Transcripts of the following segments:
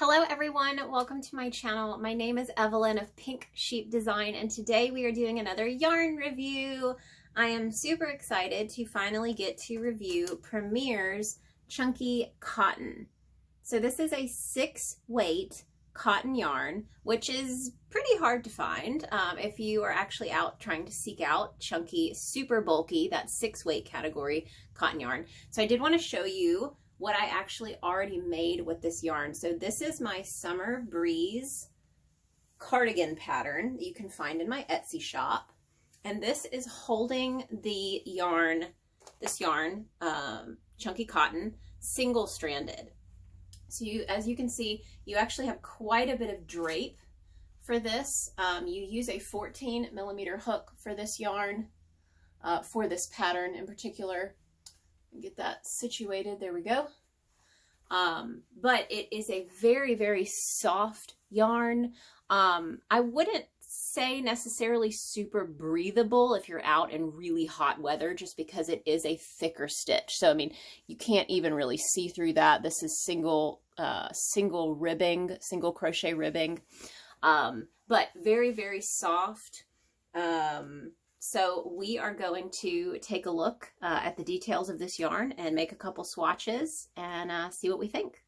Hello everyone, welcome to my channel. My name is Evelyn of Pink Sheep Design, and today we are doing another yarn review. I am super excited to finally get to review Premier's Chunky Cotton. So this is a 6-weight cotton yarn, which is pretty hard to find if you are actually out trying to seek out chunky, super bulky, that 6-weight category cotton yarn. So I did want to show you what I actually already made with this yarn. So this is my Summer Breeze cardigan pattern that you can find in my Etsy shop. And this is holding the yarn, Chunky Cotton, single-stranded. So as you can see, you actually have quite a bit of drape for this. You use a 14mm hook for this yarn, for this pattern in particular. Get that situated, there we go. But it is a very, very soft yarn. I wouldn't say necessarily super breathable if you're out in really hot weather, just because it is a thicker stitch. So, I mean, you can't even really see through that. This is single crochet ribbing, but very, very soft. So we are going to take a look at the details of this yarn and make a couple swatches and see what we think.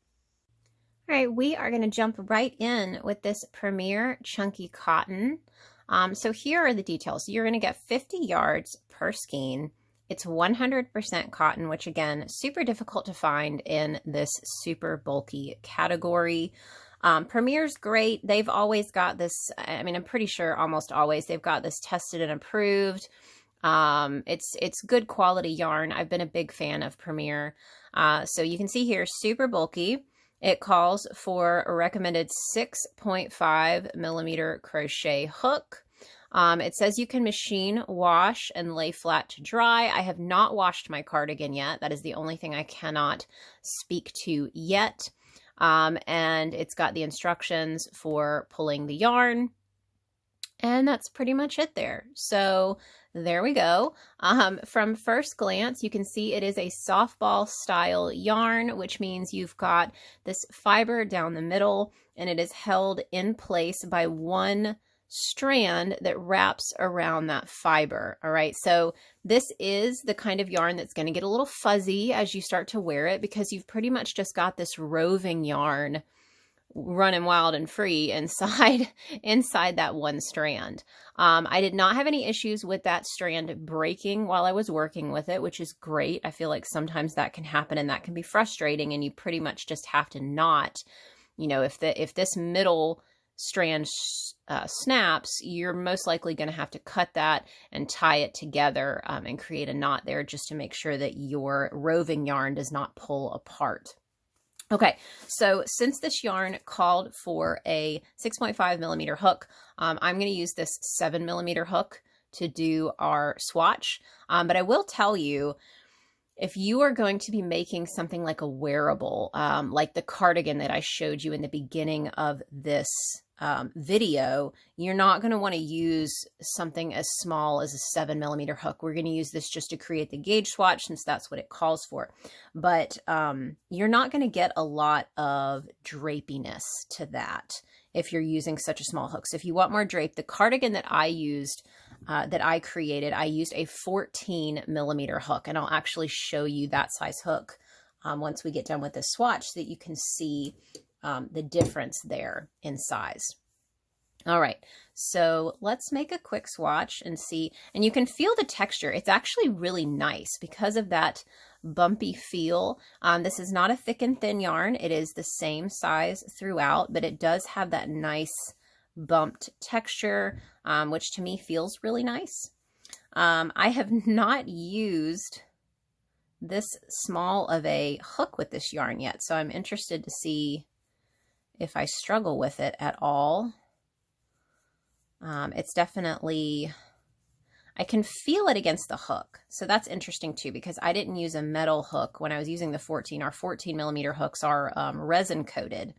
All right, we are going to jump right in with this Premier Chunky Cotton. So here are the details. You're going to get 50 yards per skein. It's 100% cotton, which again, super difficult to find in this super bulky category. Premier's great. They've always got this, I mean, I'm pretty sure almost always they've got this tested and approved. It's good quality yarn. I've been a big fan of Premier. So you can see here, super bulky. It calls for a recommended 6.5mm crochet hook. It says you can machine, wash, and lay flat to dry. I have not washed my cardigan yet. That is the only thing I cannot speak to yet. And it's got the instructions for pulling the yarn, and that's pretty much it there. So there we go. From first glance, you can see it is a softball style yarn, which means you've got this fiber down the middle, and it is held in place by one strand that wraps around that fiber. All right, so this is the kind of yarn that's going to get a little fuzzy as you start to wear it, because you've pretty much just got this roving yarn running wild and free inside that one strand. I did not have any issues with that strand breaking while I was working with it, which is great. I feel like sometimes that can happen and that can be frustrating, and you pretty much just have to knot, you know, if this middle strand snaps, you're most likely going to have to cut that and tie it together and create a knot there, just to make sure that your roving yarn does not pull apart. Okay, so since this yarn called for a 6.5mm hook, I'm going to use this 7mm hook to do our swatch. But I will tell you, if you are going to be making something like a wearable, like the cardigan that I showed you in the beginning of this video, you're not going to want to use something as small as a 7mm hook. We're going to use this just to create the gauge swatch, since that's what it calls for. But you're not going to get a lot of drapiness to that if you're using such a small hook. So if you want more drape, the cardigan that I used, that I created, I used a 14mm hook, and I'll actually show you that size hook once we get done with this swatch, so that you can see the difference there in size. All right, so let's make a quick swatch and see, and you can feel the texture. It's actually really nice because of that bumpy feel. This is not a thick and thin yarn. It is the same size throughout, but it does have that nice bumped texture, which to me feels really nice. I have not used this small of a hook with this yarn yet, so I'm interested to see if I struggle with it at all. It's definitely, I can feel it against the hook. So that's interesting too, because I didn't use a metal hook when I was using the 14. Our 14mm hooks are resin coated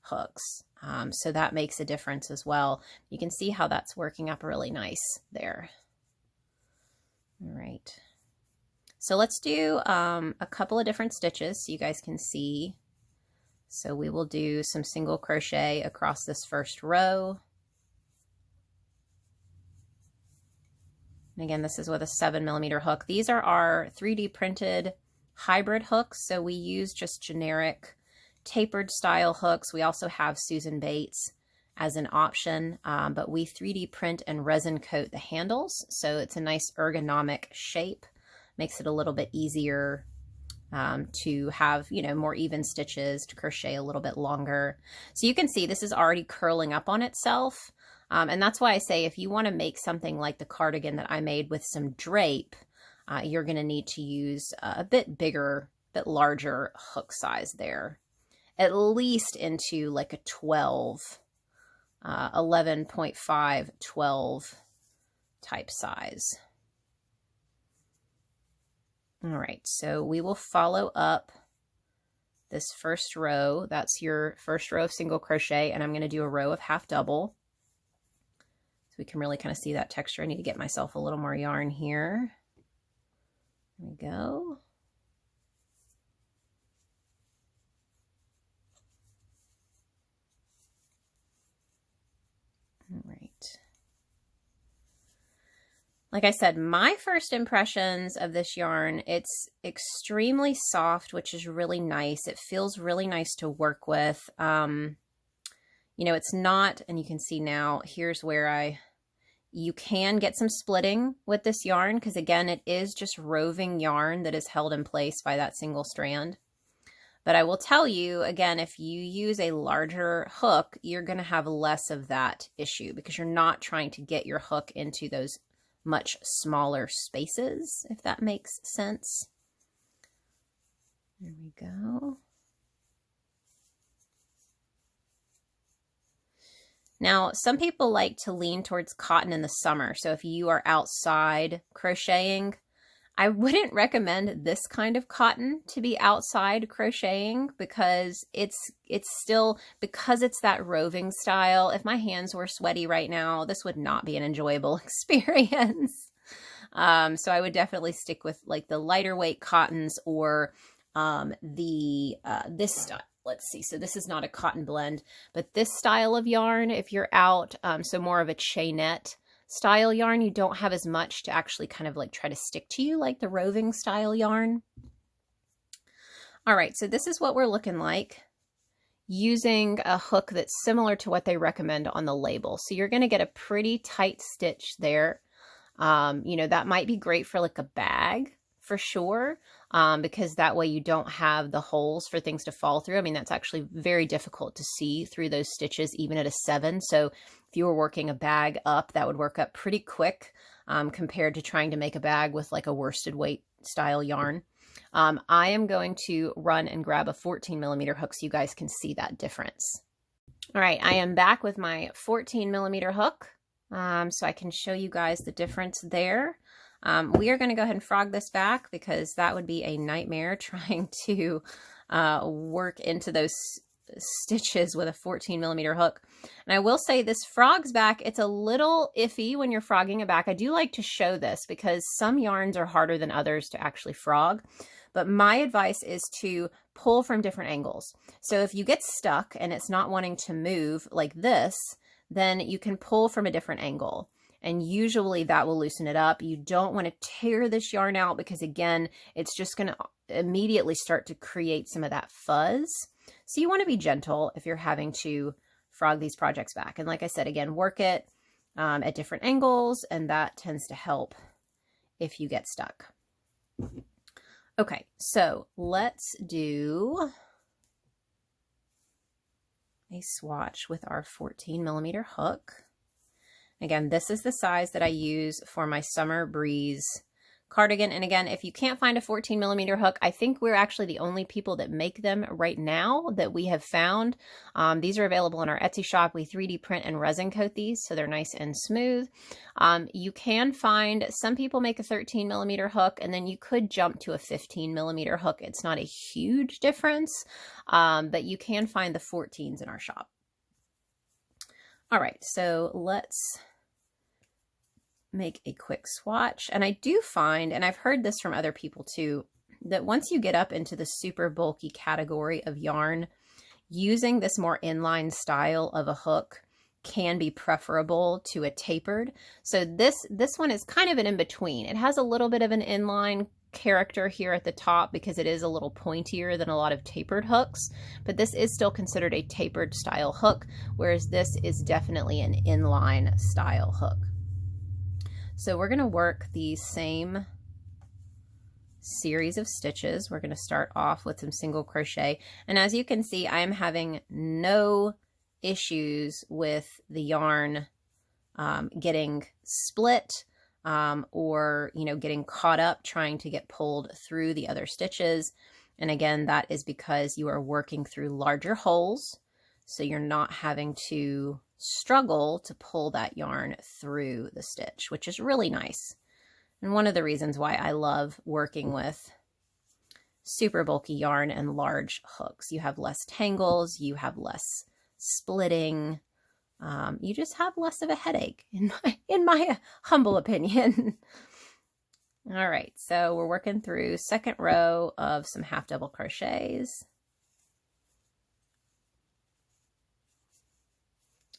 hooks. So that makes a difference as well. You can see how that's working up really nice there. All right. So let's do a couple of different stitches so you guys can see So we will do some single crochet across this first row. And again, this is with a 7mm hook. These are our 3D printed hybrid hooks. So we use just generic tapered style hooks. We also have Susan Bates as an option, but we 3D print and resin coat the handles. So it's a nice ergonomic shape, makes it a little bit easier to have, you know, more even stitches, to crochet a little bit longer. So you can see this is already curling up on itself. And that's why I say if you want to make something like the cardigan that I made with some drape, you're going to need to use a bit bigger, bit larger hook size there, at least into like a 12, 11.5, 12 type size. All right, so we will follow up this first row. That's your first row of single crochet, and I'm going to do a row of half double. So we can really kind of see that texture. I need to get myself a little more yarn here. There we go. All right. Like I said, my first impressions of this yarn, it's extremely soft, which is really nice. It feels really nice to work with. You know, it's not, and you can see now, here's where you can get some splitting with this yarn, because again, it is just roving yarn that is held in place by that single strand. But I will tell you, again, if you use a larger hook, you're going to have less of that issue, because you're not trying to get your hook into those much smaller spaces, if that makes sense. There we go. Now, some people like to lean towards cotton in the summer. So if you are outside crocheting, I wouldn't recommend this kind of cotton to be outside crocheting, because it's still, because it's that roving style. If my hands were sweaty right now, this would not be an enjoyable experience. So I would definitely stick with like the lighter weight cottons, or this style. Let's see, so this is not a cotton blend, but this style of yarn, if you're out, so more of a chainette style yarn, you don't have as much to actually kind of like try to stick to you like the roving style yarn. All right, so this is what we're looking like using a hook that's similar to what they recommend on the label. So you're going to get a pretty tight stitch there. You know, that might be great for like a bag for sure, because that way you don't have the holes for things to fall through. I mean, that's actually very difficult to see through those stitches, even at a 7. So if you were working a bag up, that would work up pretty quick compared to trying to make a bag with like a worsted weight style yarn. I am going to run and grab a 14mm hook so you guys can see that difference. All right, I am back with my 14mm hook, so I can show you guys the difference there. We are going to go ahead and frog this back, because that would be a nightmare trying to work into those stitches with a 14mm hook. And I will say this frogs back, it's a little iffy when you're frogging it back. I do like to show this because some yarns are harder than others to actually frog. But my advice is to pull from different angles. So if you get stuck and it's not wanting to move like this, then you can pull from a different angle. And usually that will loosen it up. You don't want to tear this yarn out, because again, it's just going to immediately start to create some of that fuzz. So you want to be gentle if you're having to frog these projects back. And like I said, again, work it at different angles, and that tends to help if you get stuck. Okay, so let's do a swatch with our 14mm hook. Again, this is the size that I use for my Summer Breeze cardigan. And again, if you can't find a 14mm hook, I think we're actually the only people that make them right now that we have found. These are available in our Etsy shop. We 3D print and resin coat these, so they're nice and smooth. You can find, some people make a 13mm hook, and then you could jump to a 15mm hook. It's not a huge difference, but you can find the 14s in our shop. All right, so let's make a quick swatch. And I do find, and I've heard this from other people too, that once you get up into the super bulky category of yarn, using this more inline style of a hook can be preferable to a tapered. So this one is kind of an in-between. It has a little bit of an inline character here at the top because it is a little pointier than a lot of tapered hooks, but this is still considered a tapered style hook, whereas this is definitely an inline style hook. So we're going to work the same series of stitches. We're going to start off with some single crochet, and as you can see, I am having no issues with the yarn getting split or, you know, getting caught up trying to get pulled through the other stitches. And again, that is because you are working through larger holes, so you're not having to struggle to pull that yarn through the stitch, which is really nice. And one of the reasons why I love working with super bulky yarn and large hooks. You have less tangles, you have less splitting, you just have less of a headache, in my humble opinion. All right, so we're working through second row of some half double crochets.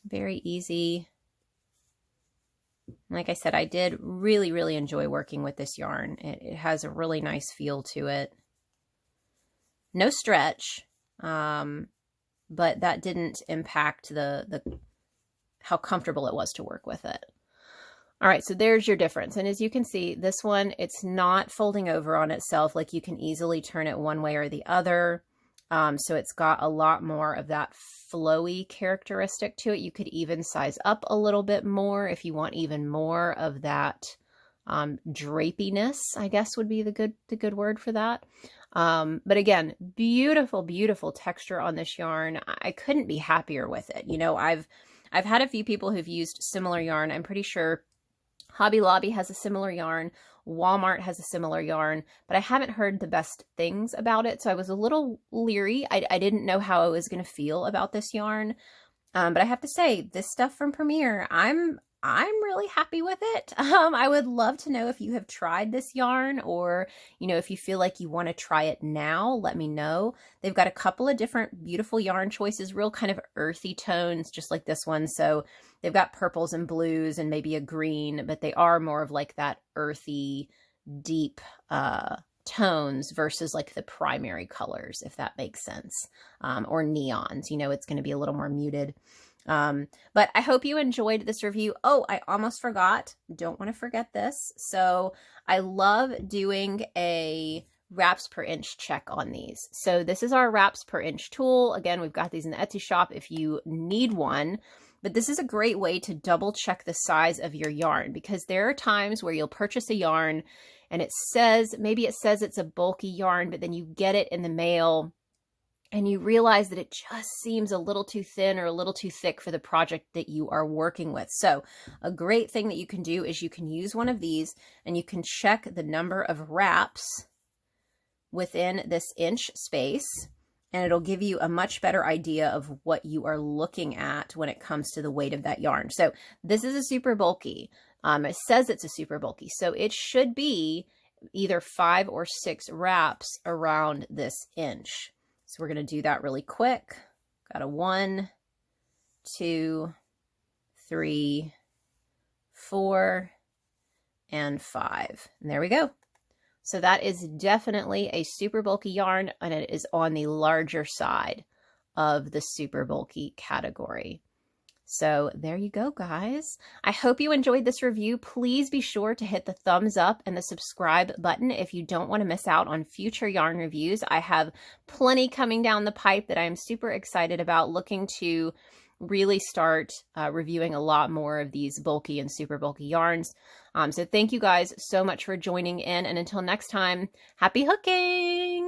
Very easy. Like I said, I did really enjoy working with this yarn. It has a really nice feel to it. No stretch, but that didn't impact the how comfortable it was to work with it. All right, so there's your difference. And as you can see, this one, it's not folding over on itself. Like, you can easily turn it one way or the other. So it's got a lot more of that flowy characteristic to it. You could even size up a little bit more if you want even more of that drapiness, I guess would be the good word for that. But again, beautiful texture on this yarn. I couldn't be happier with it. You know, I've had a few people who've used similar yarn. I'm pretty sure Hobby Lobby has a similar yarn. Walmart has a similar yarn, but I haven't heard the best things about it. So I was a little leery. I didn't know how I was going to feel about this yarn. But I have to say, this stuff from Premier, I'm really happy with it. I would love to know if you have tried this yarn, or, you know, if you feel like you want to try it now, let me know. They've got a couple of different beautiful yarn choices, real kind of earthy tones, just like this one. So they've got purples and blues and maybe a green, but they are more of like that earthy, deep tones versus like the primary colors, if that makes sense, or neons. You know, it's going to be a little more muted. But I hope you enjoyed this review. Oh, I almost forgot. Don't want to forget this. So I love doing a wraps per inch check on these. So this is our wraps per inch tool. Again, we've got these in the Etsy shop if you need one. But this is a great way to double check the size of your yarn, because there are times where you'll purchase a yarn and it says, maybe it says it's a bulky yarn, but then you get it in the mail and you realize that it just seems a little too thin or a little too thick for the project that you are working with. So a great thing that you can do is you can use one of these and you can check the number of wraps within this inch space, and it'll give you a much better idea of what you are looking at when it comes to the weight of that yarn. So this is a super bulky. It says it's a super bulky, so it should be either 5 or 6 wraps around this inch. So we're going to do that really quick. Got a 1, 2, 3, 4, and 5. And there we go. So that is definitely a super bulky yarn, and it is on the larger side of the super bulky category. So there you go, guys. I hope you enjoyed this review. Please be sure to hit the thumbs up and the subscribe button if you don't want to miss out on future yarn reviews. I have plenty coming down the pipe that I'm super excited about, looking to really start reviewing a lot more of these bulky and super bulky yarns. So thank you guys so much for joining in, and until next time, happy hooking!